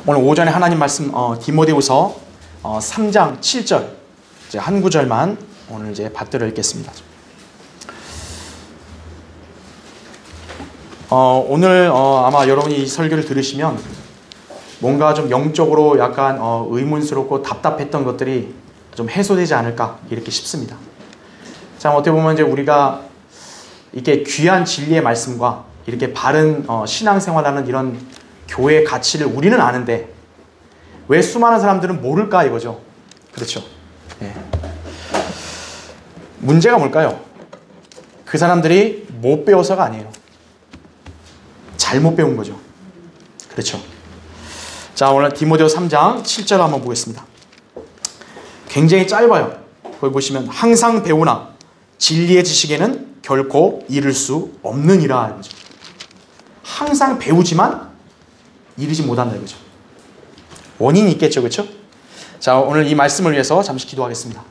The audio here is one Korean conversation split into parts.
오늘 오전에 하나님 말씀 디모데후서 3장 7절 이제 한 구절만 오늘 이제 받들어 읽겠습니다. 오늘 아마 여러분이 이 설교를 들으시면 뭔가 좀 영적으로 약간 의문스럽고 답답했던 것들이 좀 해소되지 않을까 이렇게 싶습니다. 자, 어떻게 보면 이제 우리가 이렇게 귀한 진리의 말씀과 이렇게 바른 신앙생활하는 이런 교회의 가치를 우리는 아는데 왜 수많은 사람들은 모를까 이거죠. 그렇죠. 네. 문제가 뭘까요? 그 사람들이 못 배워서가 아니에요. 잘못 배운 거죠. 그렇죠. 자, 오늘 디모데후 3장 7절 한번 보겠습니다. 굉장히 짧아요. 거기 보시면 항상 배우나 진리의 지식에는 결코 이를 수 없느니라 이거죠. 항상 배우지만 이르지 못한다 이거죠. 원인이 있겠죠. 그렇죠? 자, 오늘 이 말씀을 위해서 잠시 기도하겠습니다.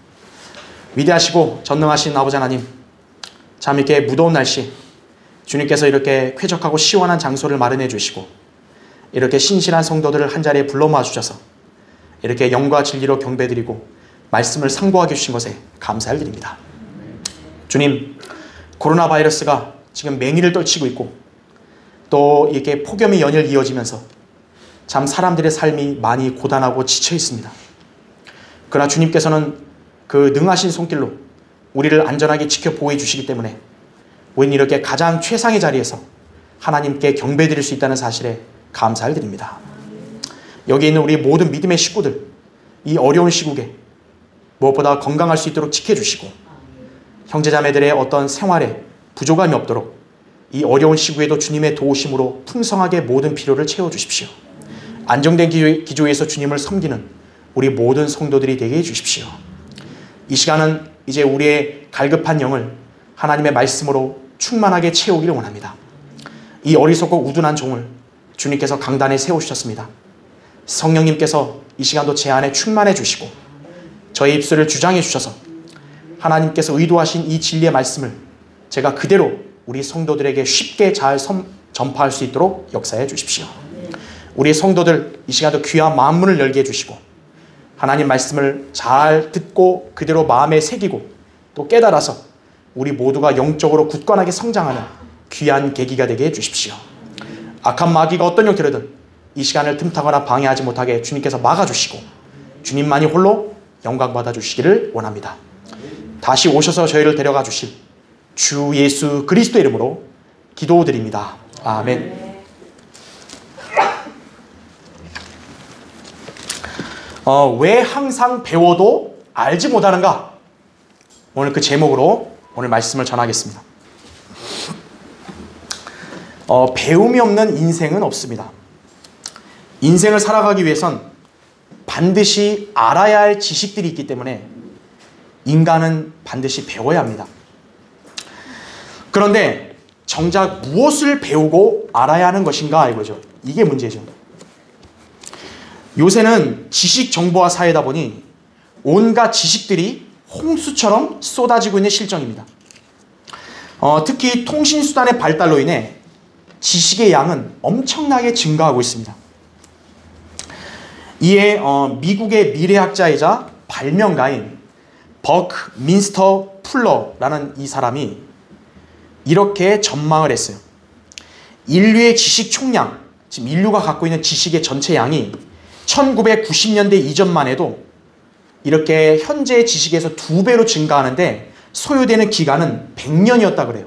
위대하시고 전능하신 아버지 하나님, 참 이렇게 무더운 날씨 주님께서 이렇게 쾌적하고 시원한 장소를 마련해 주시고 이렇게 신실한 성도들을 한자리에 불러 모아 주셔서 이렇게 영과 진리로 경배드리고 말씀을 상고하게 주신 것에 감사를 드립니다. 주님, 코로나 바이러스가 지금 맹위를 떨치고 있고 또 이렇게 폭염이 연일 이어지면서 참 사람들의 삶이 많이 고단하고 지쳐 있습니다. 그러나 주님께서는 그 능하신 손길로 우리를 안전하게 지켜 보호해 주시기 때문에 우리는 이렇게 가장 최상의 자리에서 하나님께 경배드릴 수 있다는 사실에 감사를 드립니다. 여기 있는 우리 모든 믿음의 식구들, 이 어려운 시국에 무엇보다 건강할 수 있도록 지켜주시고 형제자매들의 어떤 생활에 부족함이 없도록 이 어려운 시국에도 주님의 도우심으로 풍성하게 모든 필요를 채워주십시오. 안정된 기조에서 주님을 섬기는 우리 모든 성도들이 되게 해주십시오. 이 시간은 이제 우리의 갈급한 영을 하나님의 말씀으로 충만하게 채우기를 원합니다. 이 어리석고 우둔한 종을 주님께서 강단에 세우셨습니다. 성령님께서 이 시간도 제 안에 충만해 주시고 저의 입술을 주장해 주셔서 하나님께서 의도하신 이 진리의 말씀을 제가 그대로 우리 성도들에게 쉽게 잘 전파할 수 있도록 역사해 주십시오. 우리 성도들 이 시간도 귀한 마음문을 열게 해주시고 하나님 말씀을 잘 듣고 그대로 마음에 새기고 또 깨달아서 우리 모두가 영적으로 굳건하게 성장하는 귀한 계기가 되게 해주십시오. 악한 마귀가 어떤 형태로든 이 시간을 틈타거나 방해하지 못하게 주님께서 막아주시고 주님만이 홀로 영광 받아주시기를 원합니다. 다시 오셔서 저희를 데려가 주실 주 예수 그리스도 이름으로 기도드립니다. 아멘. 왜 항상 배워도 알지 못하는가? 오늘 그 제목으로 오늘 말씀을 전하겠습니다. 배움이 없는 인생은 없습니다. 인생을 살아가기 위해선 반드시 알아야 할 지식들이 있기 때문에 인간은 반드시 배워야 합니다. 그런데 정작 무엇을 배우고 알아야 하는 것인가 이거죠. 이게 문제죠. 요새는 지식 정보화 사회다 보니 온갖 지식들이 홍수처럼 쏟아지고 있는 실정입니다. 특히 통신수단의 발달로 인해 지식의 양은 엄청나게 증가하고 있습니다. 이에 미국의 미래학자이자 발명가인 버크민스터 풀러라는 이 사람이 이렇게 전망을 했어요. 인류의 지식 총량, 지금 인류가 갖고 있는 지식의 전체 양이 1990년대 이전만 해도 이렇게 현재의 지식에서 2배로 증가하는데 소요되는 기간은 100년이었다 그래요.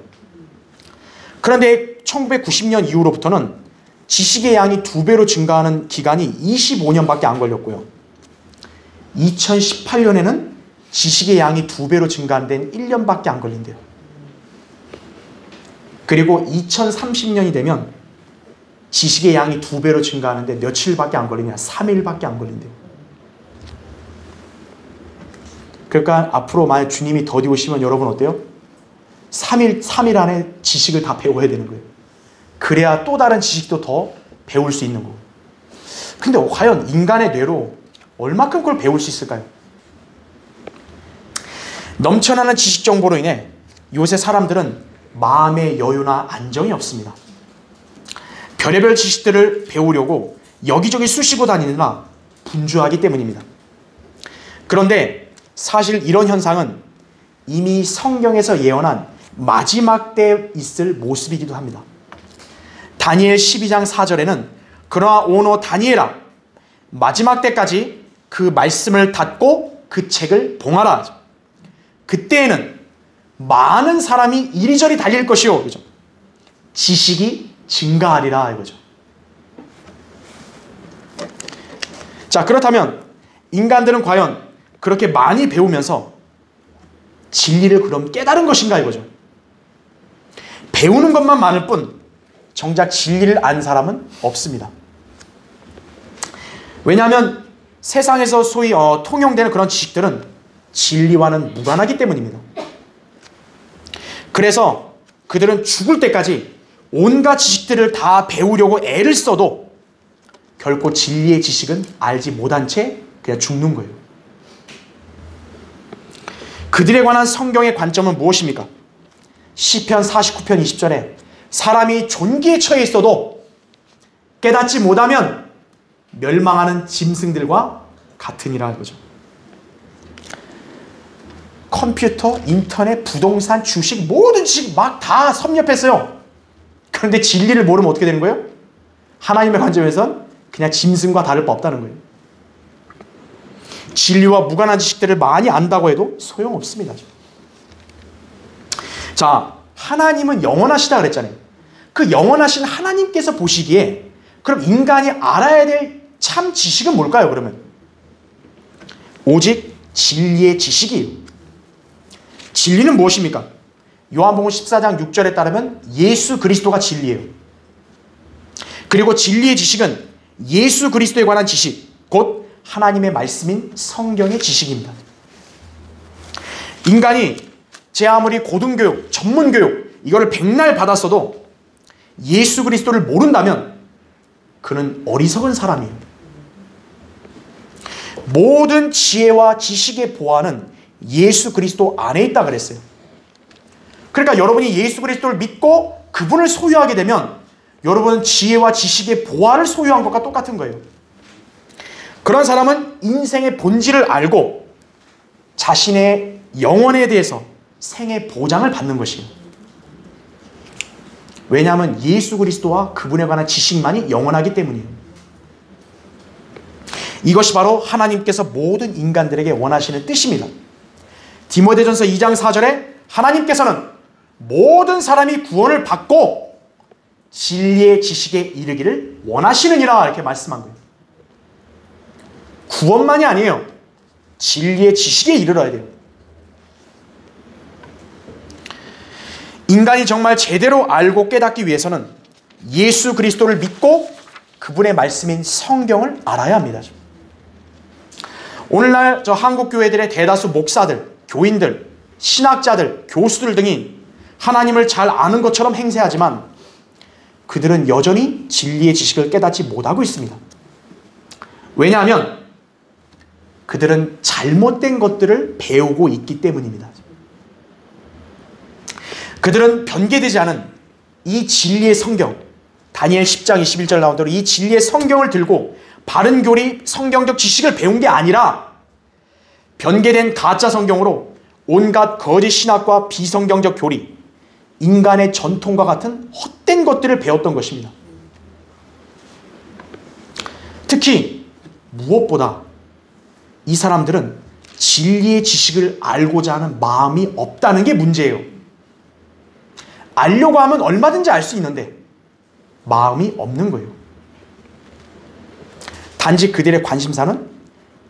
그런데 1990년 이후로부터는 지식의 양이 2배로 증가하는 기간이 25년밖에 안 걸렸고요. 2018년에는 지식의 양이 2배로 증가한 데는 1년밖에 안 걸린대요. 그리고 2030년이 되면 지식의 양이 2배로 증가하는데 며칠밖에 안 걸리냐? 3일밖에 안 걸린대요. 그러니까 앞으로 만약 주님이 더디 오시면 여러분 어때요? 3일 안에 지식을 다 배워야 되는 거예요. 그래야 또 다른 지식도 더 배울 수 있는 거고. 근데 과연 인간의 뇌로 얼마큼 그걸 배울 수 있을까요? 넘쳐나는 지식 정보로 인해 요새 사람들은 마음의 여유나 안정이 없습니다. 별의별 지식들을 배우려고 여기저기 쑤시고 다니느라 분주하기 때문입니다. 그런데 사실 이런 현상은 이미 성경에서 예언한 마지막 때에 있을 모습이기도 합니다. 다니엘 12장 4절에는 그러나 오너 다니엘아 마지막 때까지 그 말씀을 닫고 그 책을 봉하라. 그때에는 많은 사람이 이리저리 달릴 것이요. 그죠? 지식이 증가하리라 이거죠. 자, 그렇다면 인간들은 과연 그렇게 많이 배우면서 진리를 그럼 깨달은 것인가 이거죠. 배우는 것만 많을 뿐 정작 진리를 안 사람은 없습니다. 왜냐하면 세상에서 소위 통용되는 그런 지식들은 진리와는 무관하기 때문입니다. 그래서 그들은 죽을 때까지 온갖 지식들을 다 배우려고 애를 써도 결코 진리의 지식은 알지 못한 채 그냥 죽는 거예요. 그들에 관한 성경의 관점은 무엇입니까? 시편 49편 20절에 사람이 존귀에 처해 있어도 깨닫지 못하면 멸망하는 짐승들과 같으니라 이거죠. 컴퓨터, 인터넷, 부동산, 주식 모든 지식 막 다 섭렵했어요. 그런데 진리를 모르면 어떻게 되는 거예요? 하나님의 관점에선 그냥 짐승과 다를 바 없다는 거예요. 진리와 무관한 지식들을 많이 안다고 해도 소용없습니다. 자, 하나님은 영원하시다 그랬잖아요. 그 영원하신 하나님께서 보시기에 그럼 인간이 알아야 될 참 지식은 뭘까요? 그러면 오직 진리의 지식이에요. 진리는 무엇입니까? 요한복음 14장 6절에 따르면 예수 그리스도가 진리예요. 그리고 진리의 지식은 예수 그리스도에 관한 지식, 곧 하나님의 말씀인 성경의 지식입니다. 인간이 제 아무리 고등교육, 전문교육 이거를 백날 받았어도 예수 그리스도를 모른다면 그는 어리석은 사람이에요. 모든 지혜와 지식의 보화는 예수 그리스도 안에 있다 그랬어요. 그러니까 여러분이 예수 그리스도를 믿고 그분을 소유하게 되면 여러분은 지혜와 지식의 보화를 소유한 것과 똑같은 거예요. 그런 사람은 인생의 본질을 알고 자신의 영혼에 대해서 생의 보장을 받는 것이에요. 왜냐하면 예수 그리스도와 그분에 관한 지식만이 영원하기 때문이에요. 이것이 바로 하나님께서 모든 인간들에게 원하시는 뜻입니다. 디모데전서 2장 4절에 하나님께서는 모든 사람이 구원을 받고 진리의 지식에 이르기를 원하시느니라 이렇게 말씀한 거예요. 구원만이 아니에요. 진리의 지식에 이르러야 돼요. 인간이 정말 제대로 알고 깨닫기 위해서는 예수 그리스도를 믿고 그분의 말씀인 성경을 알아야 합니다. 오늘날 저 한국 교회들의 대다수 목사들, 교인들, 신학자들, 교수들 등이 하나님을 잘 아는 것처럼 행세하지만 그들은 여전히 진리의 지식을 깨닫지 못하고 있습니다. 왜냐하면 그들은 잘못된 것들을 배우고 있기 때문입니다. 그들은 변개되지 않은 이 진리의 성경, 다니엘 10장 21절 나온 대로 이 진리의 성경을 들고 바른 교리, 성경적 지식을 배운 게 아니라 변개된 가짜 성경으로 온갖 거짓 신학과 비성경적 교리, 인간의 전통과 같은 헛된 것들을 배웠던 것입니다. 특히 무엇보다 이 사람들은 진리의 지식을 알고자 하는 마음이 없다는 게 문제예요. 알려고 하면 얼마든지 알 수 있는데 마음이 없는 거예요. 단지 그들의 관심사는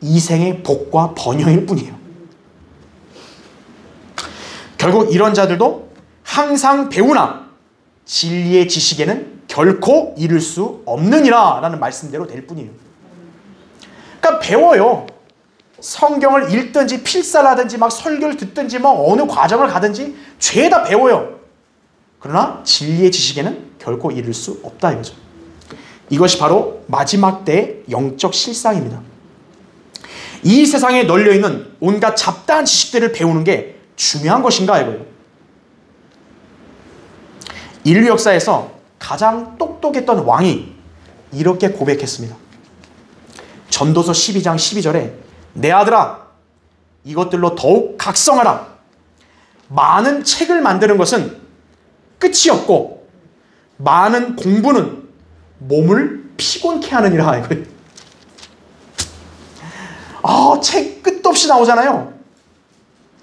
이생의 복과 번영일 뿐이에요. 결국 이런 자들도 항상 배우나 진리의 지식에는 결코 이를 수 없느니라 라는 말씀대로 될 뿐이에요. 그러니까 배워요. 성경을 읽든지 필사라든지 막 설교를 듣든지 뭐 어느 과정을 가든지 죄다 배워요. 그러나 진리의 지식에는 결코 이를 수 없다 이거죠. 이것이 바로 마지막 때의 영적 실상입니다. 이 세상에 널려있는 온갖 잡다한 지식들을 배우는 게 중요한 것인가 이거예요. 인류 역사에서 가장 똑똑했던 왕이 이렇게 고백했습니다. 전도서 12장 12절에 내 아들아 이것들로 더욱 각성하라. 많은 책을 만드는 것은 끝이 없고 많은 공부는 몸을 피곤케 하느니라. 책 끝도 없이 나오잖아요.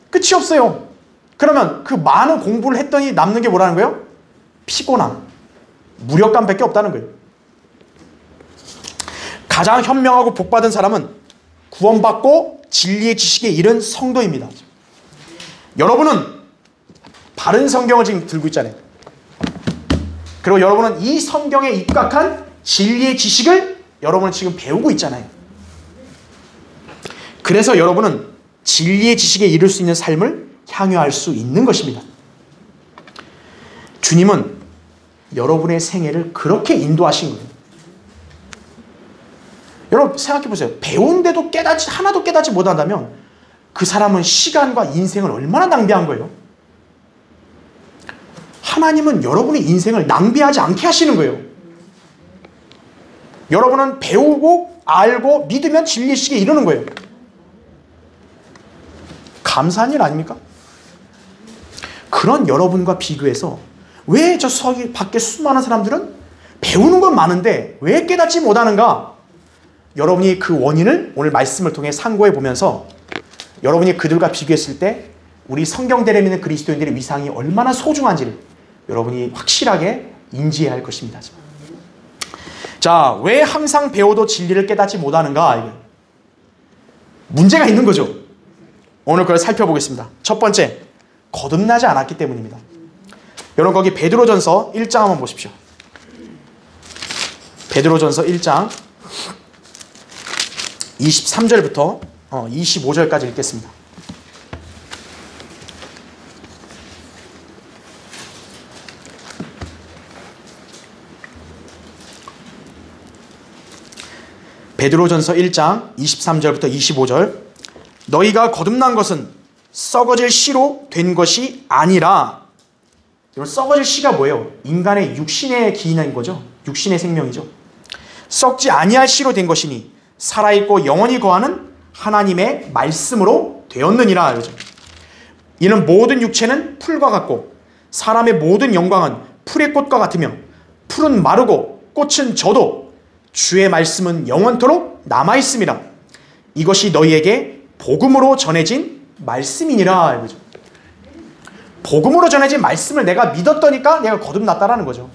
끝이 없어요. 그러면 그 많은 공부를 했더니 남는 게 뭐라는 거예요? 피곤함, 무력감밖에 없다는 거예요. 가장 현명하고 복받은 사람은 구원받고 진리의 지식에 이른 성도입니다. 여러분은 바른 성경을 지금 들고 있잖아요. 그리고 여러분은 이 성경에 입각한 진리의 지식을 여러분은 지금 배우고 있잖아요. 그래서 여러분은 진리의 지식에 이를 수 있는 삶을 향유할 수 있는 것입니다. 주님은 여러분의 생애를 그렇게 인도하신 거예요. 여러분 생각해 보세요. 배운데도 하나도 깨닫지 못한다면 그 사람은 시간과 인생을 얼마나 낭비한 거예요? 하나님은 여러분의 인생을 낭비하지 않게 하시는 거예요. 여러분은 배우고 알고 믿으면 진리의 지식에 이르는 거예요. 감사한 일 아닙니까? 그런 여러분과 비교해서 왜 저 서기 밖에 수많은 사람들은 배우는 건 많은데 왜 깨닫지 못하는가? 여러분이 그 원인을 오늘 말씀을 통해 상고해 보면서 여러분이 그들과 비교했을 때 우리 성경대를 믿는 그리스도인들의 위상이 얼마나 소중한지를 여러분이 확실하게 인지해야 할 것입니다. 자, 왜 항상 배워도 진리를 깨닫지 못하는가? 문제가 있는 거죠. 오늘 그걸 살펴보겠습니다. 첫 번째, 거듭나지 않았기 때문입니다. 여러분 거기 베드로전서 1장 한번 보십시오. 베드로전서 1장 23절부터 25절까지 읽겠습니다. 베드로전서 1장 23절부터 25절. 너희가 거듭난 것은 썩어질 씨로 된 것이 아니라. 여러분 썩어질 씨가 뭐예요? 인간의 육신에 기인한 거죠. 육신의 생명이죠. 썩지 아니할 씨로 된 것이니 살아있고 영원히 거하는 하나님의 말씀으로 되었느니라. 그러죠. 이는 모든 육체는 풀과 같고 사람의 모든 영광은 풀의 꽃과 같으며 풀은 마르고 꽃은 져도 주의 말씀은 영원토록 남아있습니다. 이것이 너희에게 복음으로 전해진 말씀이니라. 이거죠. 복음으로 전해진 말씀을 내가 믿었더니까 내가 거듭났다라는 거죠.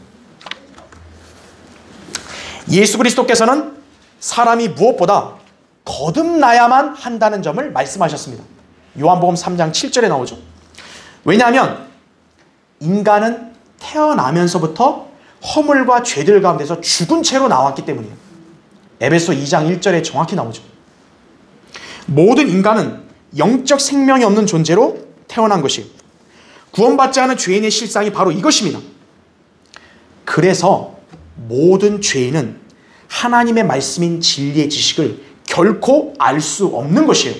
예수 그리스도께서는 사람이 무엇보다 거듭나야만 한다는 점을 말씀하셨습니다. 요한복음 3장 7절에 나오죠. 왜냐하면 인간은 태어나면서부터 허물과 죄들 가운데서 죽은 채로 나왔기 때문이에요. 에베소 2장 1절에 정확히 나오죠. 모든 인간은 영적 생명이 없는 존재로 태어난 것이에요. 구원받지 않은 죄인의 실상이 바로 이것입니다. 그래서 모든 죄인은 하나님의 말씀인 진리의 지식을 결코 알 수 없는 것이에요.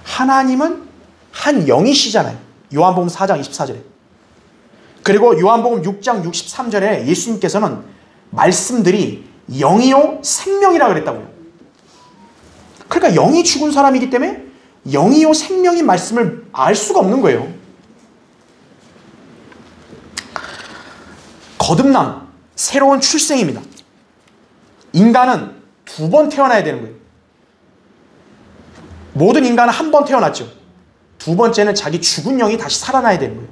하나님은 한 영이시잖아요. 요한복음 4장 24절에. 그리고 요한복음 6장 63절에 예수님께서는 말씀들이 영이요 생명이라 그랬다고요. 그러니까 영이 죽은 사람이기 때문에 영이요 생명인 말씀을 알 수가 없는 거예요. 거듭남, 새로운 출생입니다. 인간은 2번 태어나야 되는 거예요. 모든 인간은 한 번 태어났죠. 2번째는 자기 죽은 영이 다시 살아나야 되는 거예요.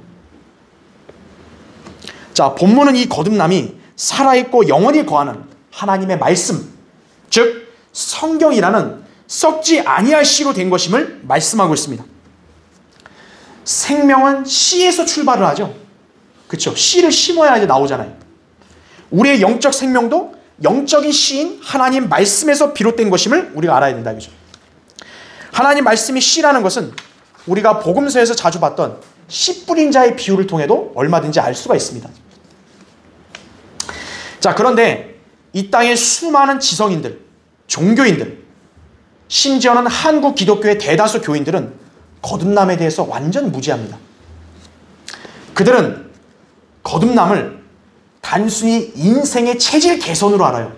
자, 본문은 이 거듭남이 살아있고 영원히 거하는 하나님의 말씀, 즉 성경이라는 썩지 아니할 씨로 된 것임을 말씀하고 있습니다. 생명은 씨에서 출발을 하죠. 그렇죠? 씨를 심어야 이제 나오잖아요. 우리의 영적 생명도 영적인 씨인 하나님 말씀에서 비롯된 것임을 우리가 알아야 된다. 그죠? 하나님 말씀이 씨라는 것은 우리가 복음서에서 자주 봤던 씨 뿌린 자의 비유를 통해도 얼마든지 알 수가 있습니다. 자, 그런데 이 땅의 수많은 지성인들, 종교인들, 심지어는 한국 기독교의 대다수 교인들은 거듭남에 대해서 완전 무지합니다. 그들은 거듭남을 단순히 인생의 체질 개선으로 알아요.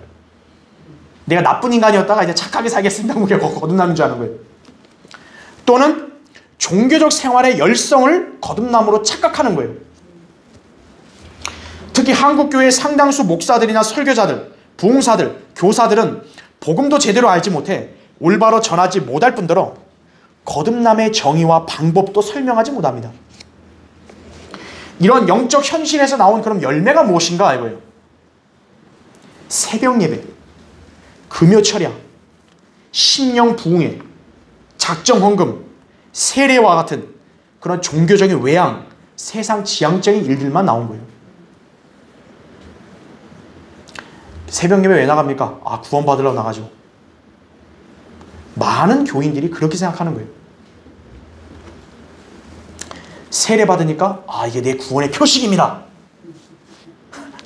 내가 나쁜 인간이었다가 이제 착하게 살겠습니다. 그게 거듭남인 줄 아는 거예요. 또는 종교적 생활의 열성을 거듭남으로 착각하는 거예요. 특히 한국교회의 상당수 목사들이나 설교자들, 부흥사들, 교사들은 복음도 제대로 알지 못해 올바로 전하지 못할 뿐더러 거듭남의 정의와 방법도 설명하지 못합니다. 이런 영적 현실에서 나온 그럼 열매가 무엇인가 이거예요. 새벽 예배, 금요 철야, 심령 부흥회, 작정 헌금, 세례와 같은 그런 종교적인 외양, 세상 지향적인 일들만 나온 거예요. 새벽 예배 왜 나갑니까? 아, 구원 받으려고 나가죠. 많은 교인들이 그렇게 생각하는 거예요. 세례 받으니까 아, 이게 내 구원의 표식입니다.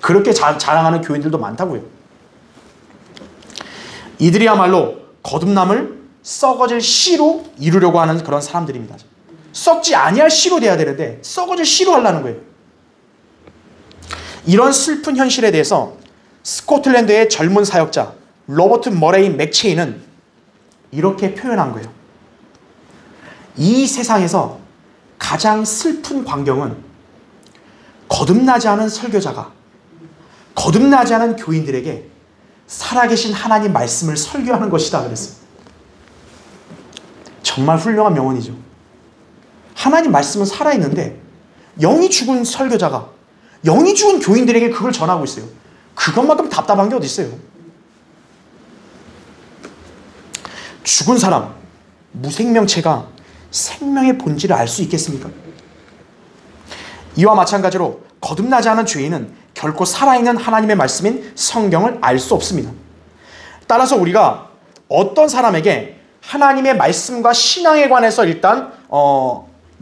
그렇게 자랑하는 교인들도 많다고요. 이들이야말로 거듭남을 썩어질 씨로 이루려고 하는 그런 사람들입니다. 썩지 아니할 씨로 돼야 되는데 썩어질 씨로 하려는 거예요. 이런 슬픈 현실에 대해서 스코틀랜드의 젊은 사역자 로버트 머레이 맥체이는 이렇게 표현한 거예요. 이 세상에서 가장 슬픈 광경은 거듭나지 않은 설교자가 거듭나지 않은 교인들에게 살아계신 하나님 말씀을 설교하는 것이다 그랬어요. 정말 훌륭한 명언이죠. 하나님 말씀은 살아있는데 영이 죽은 설교자가 영이 죽은 교인들에게 그걸 전하고 있어요. 그것만큼 답답한 게 어디 있어요. 죽은 사람, 무생명체가 생명의 본질을 알 수 있겠습니까? 이와 마찬가지로 거듭나지 않은 죄인은 결코 살아있는 하나님의 말씀인 성경을 알 수 없습니다. 따라서 우리가 어떤 사람에게 하나님의 말씀과 신앙에 관해서 일단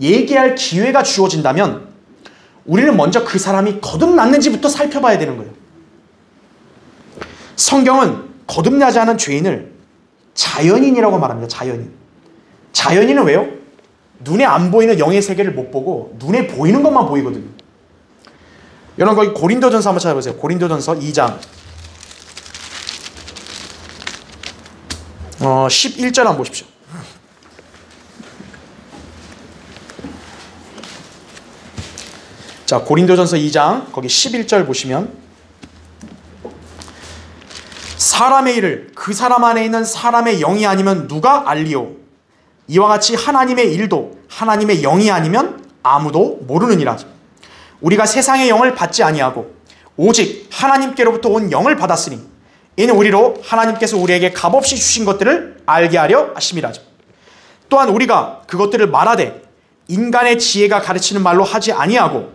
얘기할 기회가 주어진다면 우리는 먼저 그 사람이 거듭났는지부터 살펴봐야 되는 거예요. 성경은 거듭나지 않은 죄인을 자연인이라고 말합니다. 자연인. 자연인은 왜요? 눈에 안 보이는 영의 세계를 못 보고 눈에 보이는 것만 보이거든요. 여러분 거기 고린도전서 한번 찾아보세요. 고린도전서 2장 11절 한번 보십시오. 자, 고린도전서 2장 거기 11절 보시면 사람의 일을 그 사람 안에 있는 사람의 영이 아니면 누가 알리오? 이와 같이 하나님의 일도 하나님의 영이 아니면 아무도 모르느니라. 우리가 세상의 영을 받지 아니하고 오직 하나님께로부터 온 영을 받았으니 이는 우리로 하나님께서 우리에게 값없이 주신 것들을 알게 하려 하심이라. 또한 우리가 그것들을 말하되 인간의 지혜가 가르치는 말로 하지 아니하고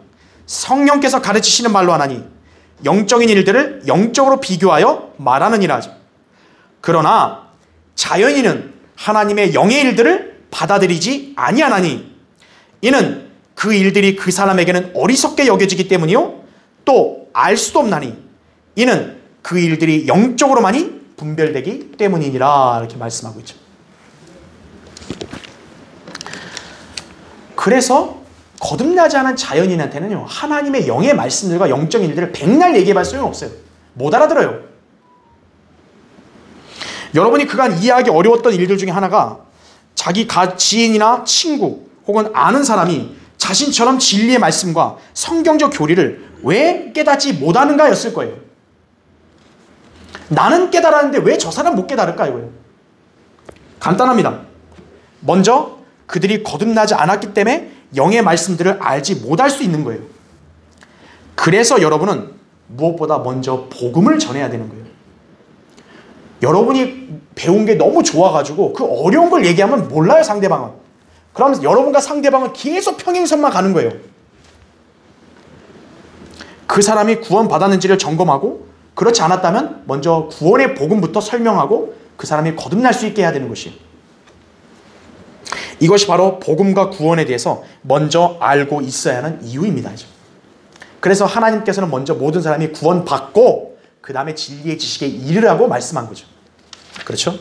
성령께서 가르치시는 말로 하나니 영적인 일들을 영적으로 비교하여 말하느니라. 그러나 자연인은 하나님의 영의 일들을 받아들이지 아니하나니 이는 그 일들이 그 사람에게는 어리석게 여겨지기 때문이요 또 알 수도 없나니 이는 그 일들이 영적으로만이 분별되기 때문이니라. 이렇게 말씀하고 있죠. 그래서 거듭나지 않은 자연인한테는요 하나님의 영의 말씀들과 영적인 일들을 백날 얘기해봐야 소용없어요. 못 알아들어요. 여러분이 그간 이해하기 어려웠던 일들 중에 하나가 자기 지인이나 친구 혹은 아는 사람이 자신처럼 진리의 말씀과 성경적 교리를 왜 깨닫지 못하는가 였을 거예요. 나는 깨달았는데 왜 저 사람 못 깨달을까 이거예요. 간단합니다. 먼저 그들이 거듭나지 않았기 때문에 영의 말씀들을 알지 못할 수 있는 거예요. 그래서 여러분은 무엇보다 먼저 복음을 전해야 되는 거예요. 여러분이 배운 게 너무 좋아가지고 그 어려운 걸 얘기하면 몰라요 상대방은. 그러면서 여러분과 상대방은 계속 평행선만 가는 거예요. 그 사람이 구원 받았는지를 점검하고 그렇지 않았다면 먼저 구원의 복음부터 설명하고 그 사람이 거듭날 수 있게 해야 되는 것이에요. 이것이 바로 복음과 구원에 대해서 먼저 알고 있어야 하는 이유입니다. 그래서 하나님께서는 먼저 모든 사람이 구원받고 그 다음에 진리의 지식에 이르라고 말씀한 거죠. 그렇죠?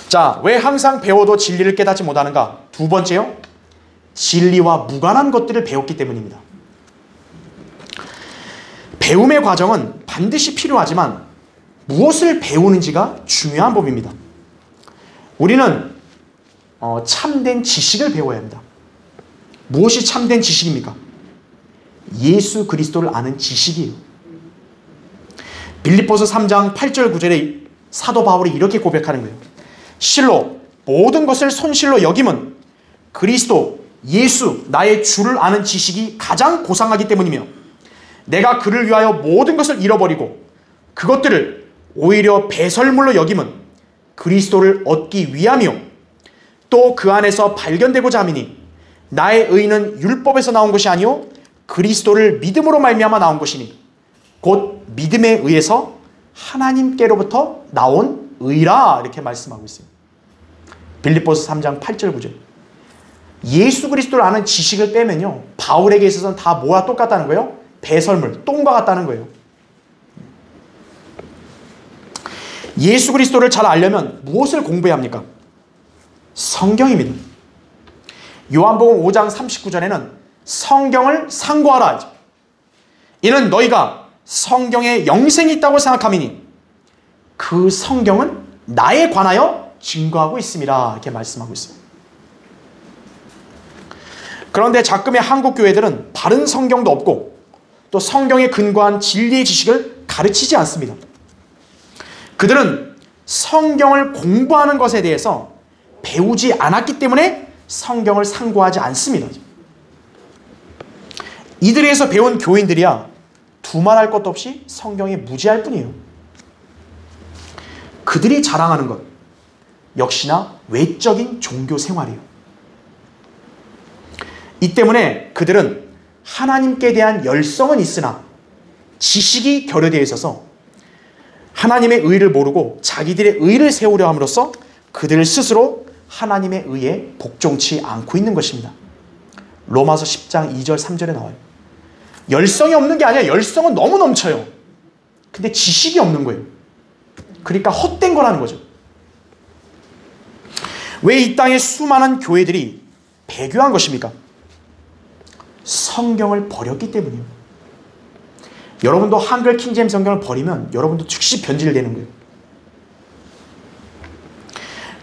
자, 왜 항상 배워도 진리를 깨닫지 못하는가? 두 번째요. 진리와 무관한 것들을 배웠기 때문입니다. 배움의 과정은 반드시 필요하지만 무엇을 배우는지가 중요한 법입니다. 우리는 참된 지식을 배워야 합니다. 무엇이 참된 지식입니까? 예수 그리스도를 아는 지식이에요. 빌립보서 3장 8절 9절에 사도 바울이 이렇게 고백하는 거예요. 실로 모든 것을 손실로 여김은 그리스도 예수 나의 주를 아는 지식이 가장 고상하기 때문이며 내가 그를 위하여 모든 것을 잃어버리고 그것들을 오히려 배설물로 여김은 그리스도를 얻기 위함이요 또 그 안에서 발견되고자 함이니 나의 의는 율법에서 나온 것이 아니요 그리스도를 믿음으로 말미암아 나온 것이니 곧 믿음에 의해서 하나님께로부터 나온 의라 이렇게 말씀하고 있어요. 빌립보서 3장 8절 9절. 예수 그리스도를 아는 지식을 빼면요 바울에게 있어서는 다 뭐와 똑같다는 거예요? 배설물, 똥과 같다는 거예요. 예수 그리스도를 잘 알려면 무엇을 공부해야 합니까? 성경입니다. 요한복음 5장 39절에는 성경을 상고하라. 이는 너희가 성경에 영생이 있다고 생각함이니 그 성경은 나에 관하여 증거하고 있음이라 이렇게 말씀하고 있어요. 그런데 자금의 한국 교회들은 바른 성경도 없고 또 성경에 근거한 진리의 지식을 가르치지 않습니다. 그들은 성경을 공부하는 것에 대해서 배우지 않았기 때문에 성경을 상고하지 않습니다. 이들에서 배운 교인들이야 두말할 것도 없이 성경에 무지할 뿐이에요. 그들이 자랑하는 것 역시나 외적인 종교 생활이에요. 이 때문에 그들은 하나님께 대한 열성은 있으나 지식이 결여되어 있어서 하나님의 의를 모르고 자기들의 의를 세우려 함으로써 그들 스스로 하나님의 의에 복종치 않고 있는 것입니다. 로마서 10장 2절 3절에 나와요. 열성이 없는 게 아니라 열성은 너무 넘쳐요. 근데 지식이 없는 거예요. 그러니까 헛된 거라는 거죠. 왜 이 땅에 수많은 교회들이 배교한 것입니까? 성경을 버렸기 때문이에요. 여러분도 한글 킹제임스 성경을 버리면 여러분도 즉시 변질되는 거예요.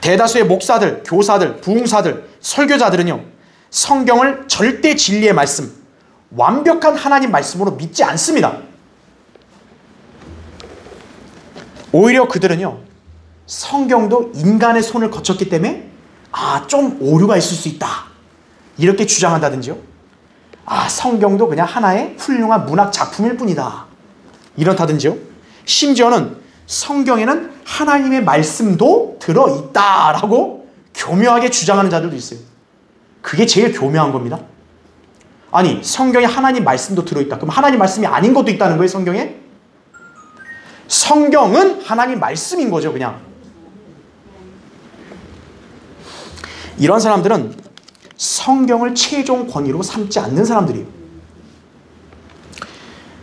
대다수의 목사들, 교사들, 부흥사들, 설교자들은요 성경을 절대 진리의 말씀, 완벽한 하나님 말씀으로 믿지 않습니다. 오히려 그들은요 성경도 인간의 손을 거쳤기 때문에 좀 오류가 있을 수 있다 이렇게 주장한다든지요. 성경도 그냥 하나의 훌륭한 문학 작품일 뿐이다 이렇다든지요. 심지어는 성경에는 하나님의 말씀도 들어있다라고 교묘하게 주장하는 자들도 있어요. 그게 제일 교묘한 겁니다. 아니 성경에 하나님 말씀도 들어있다. 그럼 하나님 말씀이 아닌 것도 있다는 거예요 성경에? 성경은 하나님 말씀인 거죠 그냥. 이런 사람들은 성경을 최종 권위로 삼지 않는 사람들이에요.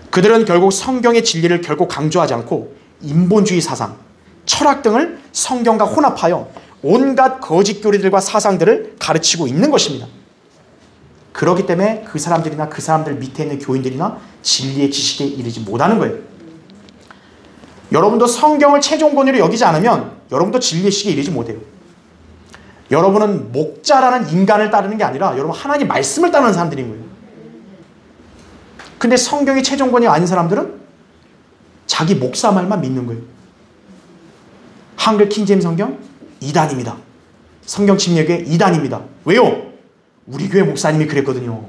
그들은 결국 성경의 진리를 결국 강조하지 않고 인본주의 사상, 철학 등을 성경과 혼합하여 온갖 거짓 교리들과 사상들을 가르치고 있는 것입니다. 그렇기 때문에 그 사람들이나 그 사람들 밑에 있는 교인들이나 진리의 지식에 이르지 못하는 거예요. 여러분도 성경을 최종 권위로 여기지 않으면 여러분도 진리의 지식에 이르지 못해요. 여러분은 목자라는 인간을 따르는 게 아니라 여러분 하나님 말씀을 따르는 사람들인 거예요. 근데 성경이 최종 권위가 아닌 사람들은 자기 목사 말만 믿는 거예요. 한글 킹제임스 성경 이단입니다. 성경 침례교회 이단입니다. 왜요? 우리 교회 목사님이 그랬거든요.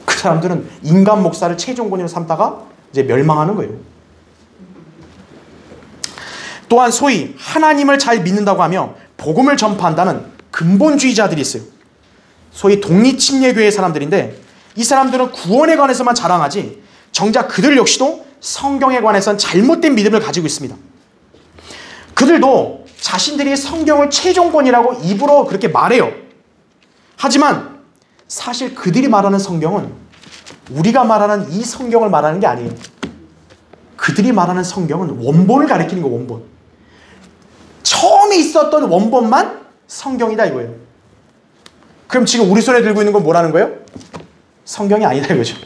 그 사람들은 인간 목사를 최종 권위로 삼다가 이제 멸망하는 거예요. 또한 소위 하나님을 잘 믿는다고 하며 복음을 전파한다는 근본주의자들이 있어요. 소위 독립침례교회 사람들인데 이 사람들은 구원에 관해서만 자랑하지 정작 그들 역시도 성경에 관해서는 잘못된 믿음을 가지고 있습니다. 그들도 자신들이 성경을 최종권이라고 입으로 그렇게 말해요. 하지만 사실 그들이 말하는 성경은 우리가 말하는 이 성경을 말하는 게 아니에요. 그들이 말하는 성경은 원본을 가리키는 거 원본. 처음에 있었던 원본만 성경이다 이거예요. 그럼 지금 우리 손에 들고 있는 건 뭐라는 거예요? 성경이 아니다 이거죠.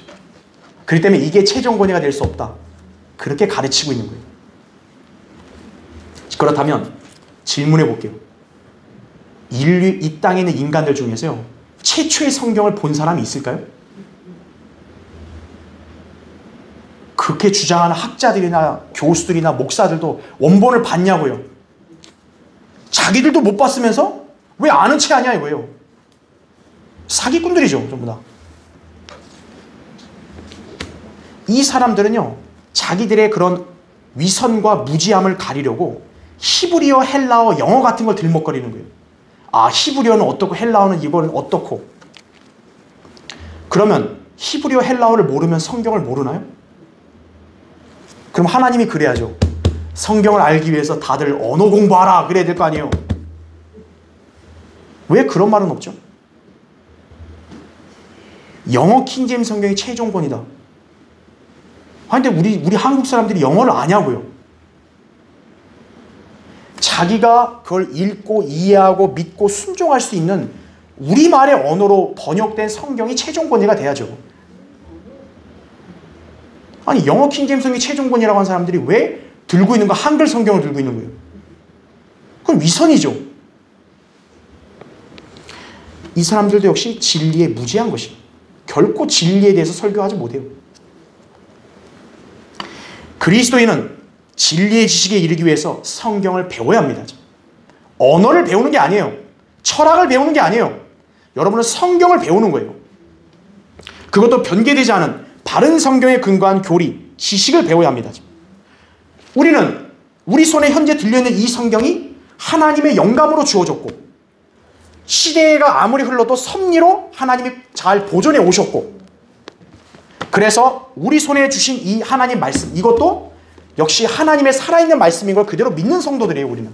그렇기 때문에 이게 최종 권위가 될 수 없다. 그렇게 가르치고 있는 거예요. 그렇다면 질문해 볼게요. 인류, 이 땅에 있는 인간들 중에서요, 최초의 성경을 본 사람이 있을까요? 그렇게 주장하는 학자들이나 교수들이나 목사들도 원본을 봤냐고요. 자기들도 못 봤으면서 왜 아는 체 하냐 이거예요. 사기꾼들이죠, 전부 다. 이 사람들은요, 자기들의 그런 위선과 무지함을 가리려고 히브리어, 헬라어, 영어 같은 걸 들먹거리는 거예요. 아, 히브리어는 어떻고 헬라어는 이거는 어떻고. 그러면 히브리어, 헬라어를 모르면 성경을 모르나요? 그럼 하나님이 그래야죠. 성경을 알기 위해서 다들 언어 공부하라 그래야 될 거 아니에요. 왜 그런 말은 없죠? 영어 킹제임스 성경이 최종권이다. 근데 우리 한국 사람들이 영어를 아냐고요. 자기가 그걸 읽고 이해하고 믿고 순종할 수 있는 우리말의 언어로 번역된 성경이 최종권위가 돼야죠. 아니, 영어 킹제임스 성경이 최종권이라고 하는 사람들이 왜 들고 있는 거, 한글 성경을 들고 있는 거예요? 그건 위선이죠. 이 사람들도 역시 진리에 무지한 것이, 결코 진리에 대해서 설교하지 못해요. 그리스도인은 진리의 지식에 이르기 위해서 성경을 배워야 합니다. 언어를 배우는 게 아니에요. 철학을 배우는 게 아니에요. 여러분은 성경을 배우는 거예요. 그것도 변개되지 않은 바른 성경에 근거한 교리, 지식을 배워야 합니다. 우리는 우리 손에 현재 들려있는 이 성경이 하나님의 영감으로 주어졌고, 시대가 아무리 흘러도 섭리로 하나님이 잘 보존해 오셨고, 그래서 우리 손에 주신 이 하나님 말씀, 이것도 역시 하나님의 살아있는 말씀인 걸 그대로 믿는 성도들이에요. 우리는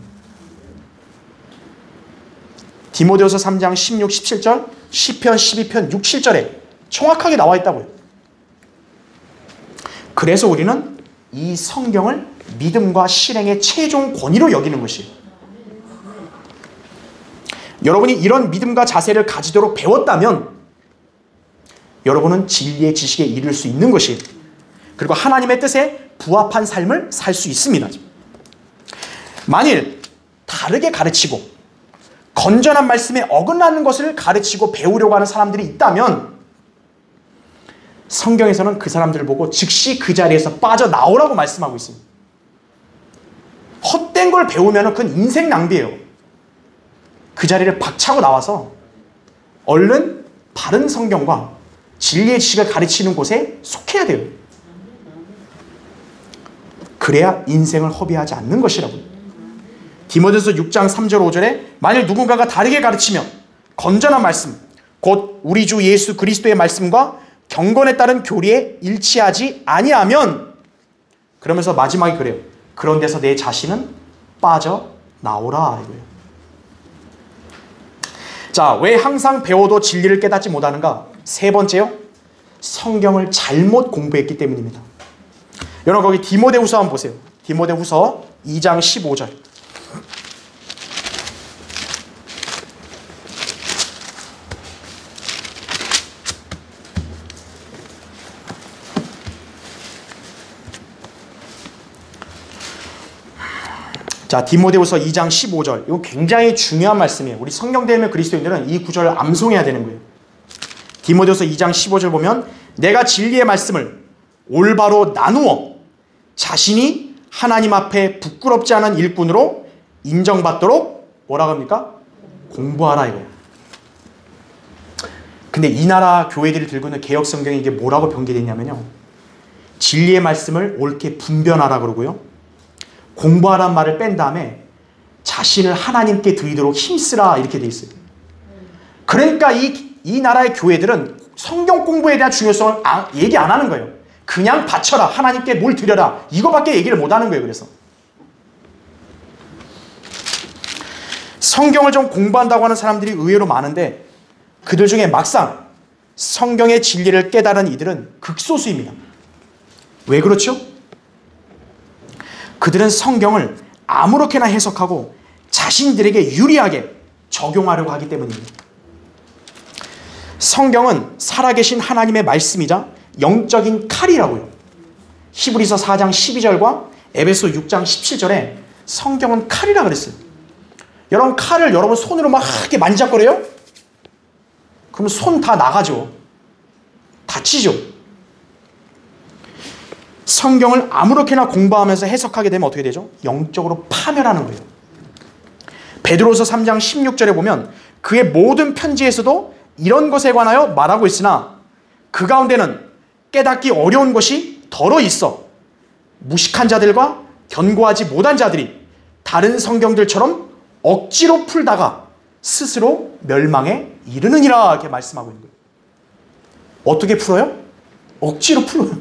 디모데후서 3장 16, 17절, 시편 12편 6, 7절에 정확하게 나와 있다고요. 그래서 우리는 이 성경을 믿음과 실행의 최종 권위로 여기는 것이에요. 여러분이 이런 믿음과 자세를 가지도록 배웠다면 여러분은 진리의 지식에 이를 수 있는 것이에요. 그리고 하나님의 뜻에 부합한 삶을 살 수 있습니다. 만일 다르게 가르치고 건전한 말씀에 어긋나는 것을 가르치고 배우려고 하는 사람들이 있다면 성경에서는 그 사람들을 보고 즉시 그 자리에서 빠져나오라고 말씀하고 있습니다. 헛된 걸 배우면 그건 인생 낭비예요. 그 자리를 박차고 나와서 얼른 바른 성경과 진리의 지식을 가르치는 곳에 속해야 돼요. 그래야 인생을 허비하지 않는 것이라고요. 디모데후서 6장 3절 5절에 만일 누군가가 다르게 가르치면 건전한 말씀, 곧 우리 주 예수 그리스도의 말씀과 경건에 따른 교리에 일치하지 아니하면, 그러면서 마지막에 그래요. 그런 데서 내 자신은 빠져나오라 이거예요. 자, 왜 항상 배워도 진리를 깨닫지 못하는가? 세 번째요. 성경을 잘못 공부했기 때문입니다. 여러분 거기 디모데후서 한번 보세요. 디모데후서 2장 15절. 자, 디모데후서 2장 15절. 이거 굉장히 중요한 말씀이에요. 우리 성경대면 그리스도인들은 이 구절을 암송해야 되는 거예요. 디모데후서 2장 15절 보면 내가 진리의 말씀을 올바로 나누어 자신이 하나님 앞에 부끄럽지 않은 일꾼으로 인정받도록 뭐라고 합니까? 공부하라 이거예요. 근데 이 나라 교회들이 들고 있는 개혁 성경이 이게 뭐라고 변개됐냐면요, 진리의 말씀을 옳게 분별하라 그러고요, 공부하란 말을 뺀 다음에 자신을 하나님께 드리도록 힘쓰라 이렇게 돼 있어요. 그러니까 이 나라의 교회들은 성경 공부에 대한 중요성을 얘기 안 하는 거예요. 그냥 바쳐라, 하나님께 뭘 드려라, 이거밖에 얘기를 못 하는 거예요. 그래서 성경을 좀 공부한다고 하는 사람들이 의외로 많은데 그들 중에 막상 성경의 진리를 깨달은 이들은 극소수입니다. 왜 그렇죠? 그들은 성경을 아무렇게나 해석하고 자신들에게 유리하게 적용하려고 하기 때문입니다. 성경은 살아계신 하나님의 말씀이자 영적인 칼이라고요. 히브리서 4장 12절과 에베소 6장 17절에 성경은 칼이라 그랬어요. 여러분 칼을 여러분 손으로 막 이렇게 만지작거려요? 그럼 손 다 나가죠. 다치죠. 성경을 아무렇게나 공부하면서 해석하게 되면 어떻게 되죠? 영적으로 파멸하는 거예요. 베드로서 3장 16절에 보면 그의 모든 편지에서도 이런 것에 관하여 말하고 있으나 그 가운데는 깨닫기 어려운 것이 덜어 있어 무식한 자들과 견고하지 못한 자들이 다른 성경들처럼 억지로 풀다가 스스로 멸망에 이르느니라 이렇게 말씀하고 있는 거예요. 어떻게 풀어요? 억지로 풀어요.